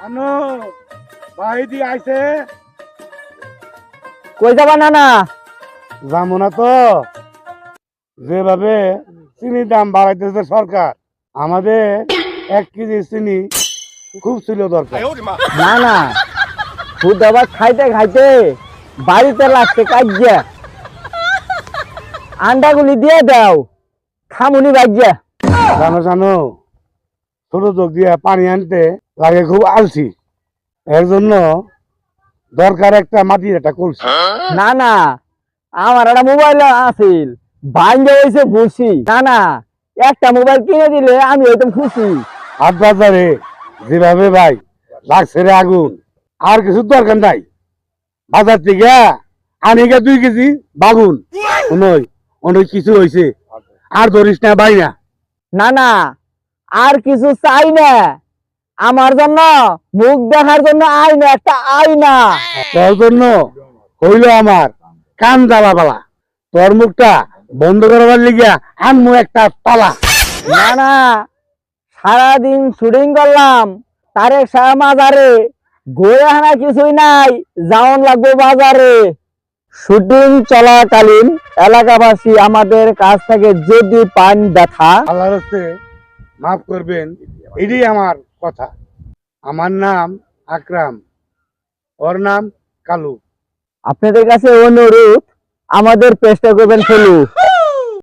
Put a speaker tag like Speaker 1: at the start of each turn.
Speaker 1: আনো ভাইদি আইছে।
Speaker 2: কই যাবা নানা?
Speaker 1: যাবো না তো, যেভাবে চিনির দাম বাড়াইতেছে সরকার, আমাদের 1 কেজি চিনি খুব ছিল দরকার।
Speaker 2: না না, খুদ আবার খাইতে খাইতে বাড়িতে লাগছে কাজ্যা। আন্ডাগুলি দিয়ে দাও, খামুনি বাজ্যা।
Speaker 1: জানো জানো, ছোট চোখ দিয়ে পানি আনতে লাগে খুব আলসি, এর জন্য দরকার একটা মাটির একটা কলসি।
Speaker 2: না না, আমার একটা মোবাইল আছিল, ভাঙ্গে হয়েছে খুশি। না না, একটা মোবাইল কিনে দিলে আমি হইতাম খুশি।
Speaker 1: হাট বাজারে যেভাবে ভাই লাগছে রে আগুন, আর কিছু দরকার নাই। বাজার থেকে আনি গে 2 কেজি বাগুন। নই অনেক কিছু হয়েছে, আর ধরিস না ভাই না।
Speaker 2: না না, আর কিছু চাই না, আমার জন্য মুখ দেখার জন্য আইনা একটা আইনা।
Speaker 1: তোর জন্য হইল আমার কান জ্বালা বালা, তোর মুখটা বন্ধ করবার লিগিয়া আনমু একটা তালা।
Speaker 2: না না, সারাদিন শুটিং করলাম, তারেক সাহেব মাজারে ঘুরে হানা কিছুই নাই, যাওন লাগবে বাজারে। শুটিং চলাকালীন এলাকাবাসী আমাদের কাছ থেকে যদি পান দেখা,
Speaker 1: আল্লাহর হস্তে মাফ করবেন, এটাই আমার কথা। আমার নাম আকরাম, ওর নাম কালু।
Speaker 2: আপনাদের কাছে অনুরোধ, আমাদের চেষ্টা করবেন ফেলু।